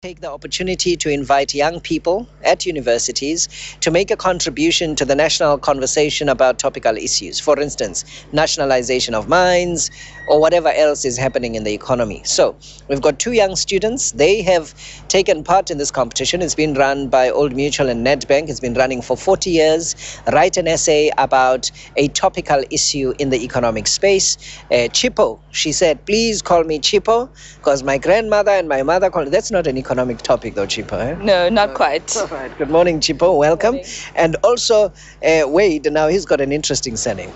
Take the opportunity to invite young people at universities to make a contribution to the national conversation about topical issues. For instance, nationalization of mines or whatever else is happening in the economy. So we've got two young students. They have taken part in this competition. It's been run by Old Mutual and Nedbank. It's been running for 40 years. Write an essay about a topical issue in the economic space. Chipo, she said, please call me Chipo because my grandmother and my mother call it. That's not an economic topic though, Chipo. Eh? No, not quite. All right. Good morning, Chipo. Welcome. And also Wayde, now he's got an interesting surname.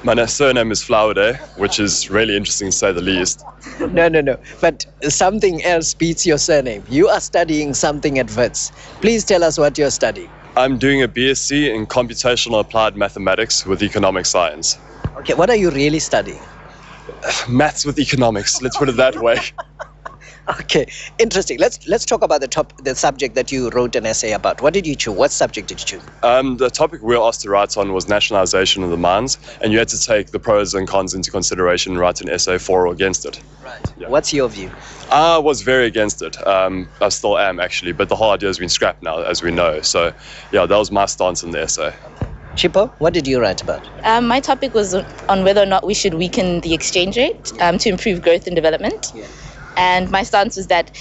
My surname is Flowerday, which is really interesting to say the least. No. But something else beats your surname. You are studying something at Wits. Please tell us what you're studying. I'm doing a BSc in Computational Applied Mathematics with Economic Science. Okay, what are you really studying? Maths with economics, let's put it that way. Okay, interesting. Let's talk about the subject that you wrote an essay about. What did you choose? What subject did you choose? The topic we were asked to write on was nationalization of the mines, and you had to take the pros and cons into consideration and write an essay for or against it. Right. Yeah. What's your view? I was very against it. I still am, actually, but the whole idea has been scrapped now, as we know. So, yeah, that was my stance in the essay. Chipo, what did you write about? My topic was on whether or not we should weaken the exchange rate to improve growth and development. Yeah. And my stance was that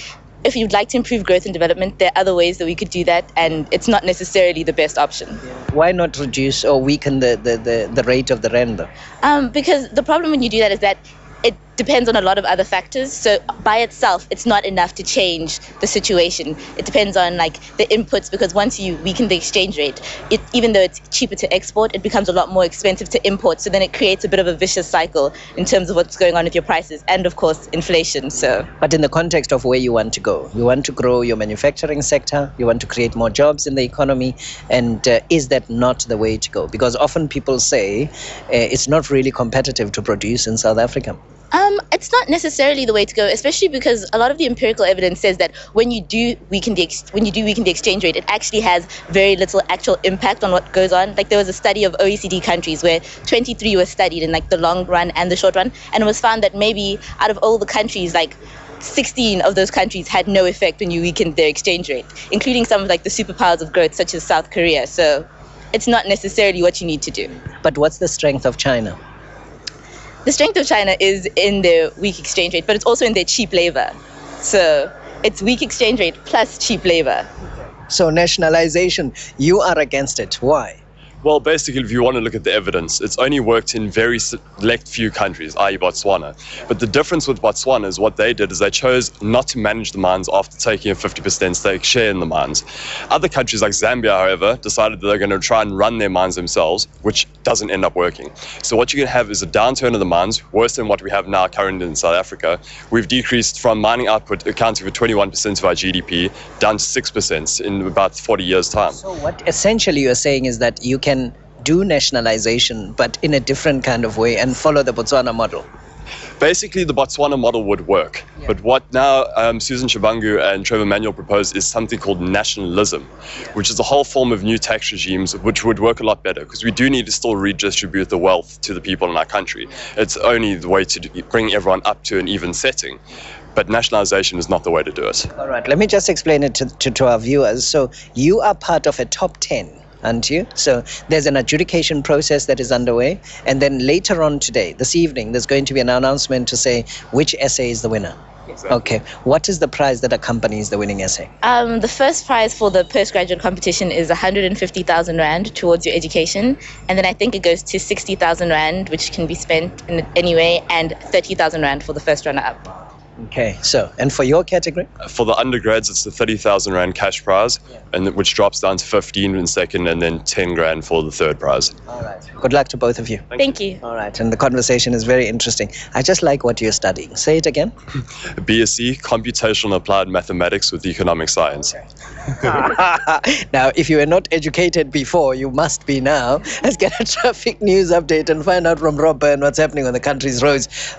if you'd like to improve growth and development, there are other ways that we could do that, and it's not necessarily the best option. Why not reduce or weaken the rate of the rand though? Because the problem when you do that is that it depends on a lot of other factors. So by itself, it's not enough to change the situation. It depends on like the inputs, because once you weaken the exchange rate, even though it's cheaper to export, it becomes a lot more expensive to import. So then it creates a bit of a vicious cycle in terms of what's going on with your prices and of course inflation. So, but in the context of where you want to go, you want to grow your manufacturing sector, you want to create more jobs in the economy, and is that not the way to go? Because often people say it's not really competitive to produce in South Africa. It's not necessarily the way to go, especially because a lot of the empirical evidence says that when you do weaken the exchange rate, it actually has very little actual impact on what goes on. Like there was a study of OECD countries where 23 were studied in like the long run and the short run, and it was found that maybe out of all the countries, like 16 of those countries had no effect when you weakened their exchange rate, including some of like the superpowers of growth such as South Korea. So it's not necessarily what you need to do. But what's the strength of China? The strength of China is in their weak exchange rate, but it's also in their cheap labor. So it's weak exchange rate plus cheap labor. So nationalization, you are against it. Why? Well, basically, if you want to look at the evidence, it's only worked in very select few countries, i.e. Botswana. But the difference with Botswana is what they did is they chose not to manage the mines after taking a 50% stake share in the mines. Other countries like Zambia, however, decided that they're going to try and run their mines themselves, which doesn't end up working. So what you're going to have is a downturn of the mines, worse than what we have now currently in South Africa. We've decreased from mining output accounting for 21% of our GDP down to 6% in about 40 years' time. So what essentially you're saying is that you can do nationalization, but in a different kind of way and follow the Botswana model. Basically, the Botswana model would work. Yeah. But what now Susan Shabangu and Trevor Manuel propose is something called nationalism, which is a whole form of new tax regimes, which would work a lot better because we do need to still redistribute the wealth to the people in our country. It's only the way to bring everyone up to an even setting. But nationalization is not the way to do it. All right, let me just explain it to our viewers. So you are part of a top 10. Aren't you? So there's an adjudication process that is underway, and then later on today, this evening, there's going to be an announcement to say which essay is the winner. Exactly. Okay. What is the prize that accompanies the winning essay? The first prize for the postgraduate competition is 150,000 Rand towards your education, and then I think it goes to 60,000 Rand, which can be spent in any way, and 30,000 Rand for the first runner-up. Okay, so, and for your category? For the undergrads, it's the 30,000 Rand cash prize, and which drops down to 15 in second, and then 10 grand for the third prize. All right. Good luck to both of you. Thank you. All right, and the conversation is very interesting. I just like what you're studying. Say it again. BSc, Computational Applied Mathematics with Economic Science. Okay. Now, if you were not educated before, you must be now. Let's get a traffic news update and find out from Rob Byrne what's happening on the country's roads.